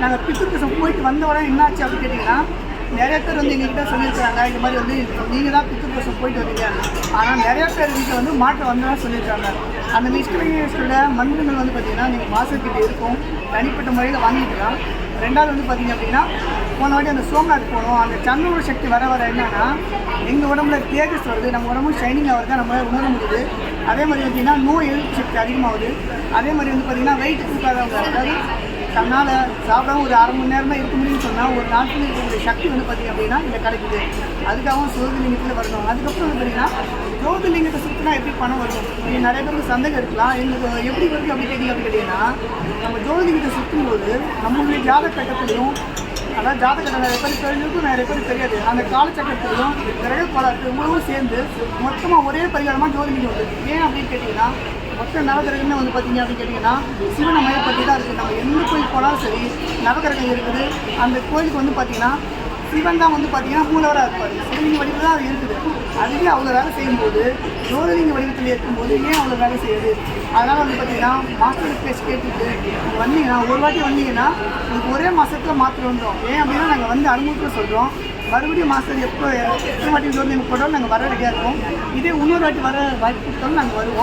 நாங்கள் பித்ருதோஷம் போயிட்டு வந்த உடனே என்னாச்சு அப்படின்னு கேட்டிங்கன்னா, நிறைய பேர் வந்து எங்ககிட்ட சொல்லியிருக்காங்க, இந்த மாதிரி வந்து நீங்கள் தான் பித்ருதோஷம் போயிட்டு வரீங்க. ஆனால் நிறைய பேர் வீட்டில் வந்து மாற்றம் வந்ததான் சொல்லியிருக்காங்க. அந்த நிஷ்கலங்கேஸ்வரோட மந்திரங்கள் வந்து பார்த்திங்கன்னா நீங்கள் மாதத்துக்கிட்ட இருக்கும், தனிப்பட்ட முறையில் வாங்கிக்கலாம். ரெண்டாவது வந்து பார்த்திங்க அப்படின்னா, போன வாட்டி அந்த சோம்நாத் போனோம். அந்த சந்திரோட சக்தி வர வர என்னன்னா எங்கள் உடம்புல தேஜஸ் வருது, நம்ம உடம்பு ஷைனிங் ஆகுது, நம்ம உணர முடியுது. அதே மாதிரி பார்த்திங்கன்னா நோய் எதிர்ப்பு சக்தி அதிகமாகுது. அதே மாதிரி வந்து பார்த்திங்கன்னா வெயிட் தூக்காதவங்க, அதாவது தன்னால் சாப்பிடாம ஒரு அரை மணி நேரம் தான் இருக்க முடியும்னு சொன்னால் ஒரு நாட்டில் இருக்கக்கூடிய சக்தி வந்து பார்த்திங்க அப்படின்னா இங்கே கிடைக்குது. அதுக்காகவும் ஜோதிலிங்கத்தில் வரணும். அதுக்கப்புறம் வந்து பார்த்திங்கன்னா ஜோதிலிங்கத்தை சுற்றினா எப்படி பணம் வரும்? நீங்கள் நிறைய பேருக்கு சந்தேகம் இருக்கலாம், எங்களுக்கு எப்படி வருது அப்படி கேட்டீங்க அப்படின்னு கேட்டிங்கன்னா, நம்ம ஜோதிலிங்கத்தை சுற்றும்போது நம்மளுடைய ஜாதக கட்டத்துலையும், அதாவது ஜாதகத்தை நிறைய பேர் தெரிஞ்சிருக்கும், நிறைய பேர் தெரியாது, அந்த காலச்சக்கரத்துலையும் கிரக கோளாறு உணவும் சேர்ந்து மொத்தமாக ஒரே பரிகாரமாக ஜோதிலிங்கம் வருது. ஏன் அப்படின்னு கேட்டிங்கன்னா, மொத்த நவகிரகமே வந்து பார்த்திங்க அப்படின்னு கேட்டிங்கன்னா சிவனை மையப்பட்டு தான் இருக்குது. நம்ம எந்த கோயில் போனாலும் சரி நவகிரகம் இருக்குது. அந்த கோயிலுக்கு வந்து பார்த்திங்கன்னா சிவன் தான் வந்து பார்த்திங்கன்னா மூலவராக இருப்பார். சிவலிங்க வடிவில் தான் அது இருக்குது. அதுவே அவ்வளோ வேலை செய்யும்போது ஜோதிலிங்க வடிவத்தில் இருக்கும்போது ஏன் அவ்வளோ வேலை செய்யுது? அதனால் வந்து பார்த்திங்கன்னா மாஸ்டர் பேச்சு கேட்டுட்டு வந்தீங்கன்னா, ஒரு வாட்டி வந்தீங்கன்னா உங்களுக்கு ஒரே மாதத்தில் மாத்திரை வந்துடும். ஏன் அப்படின்னா நாங்கள் வந்து அனுபவத்தில் சொல்கிறோம். மறுபடியும் மாஸ்டர் எத்தனை வாட்டி ஜோதிலிங்க போட்டாலும் நாங்கள் வர ரெடியாக இருக்கோம். இதே இன்னொரு வாட்டி வர வாய்ப்பு கொடுத்தாலும் நாங்கள் வருவோம்.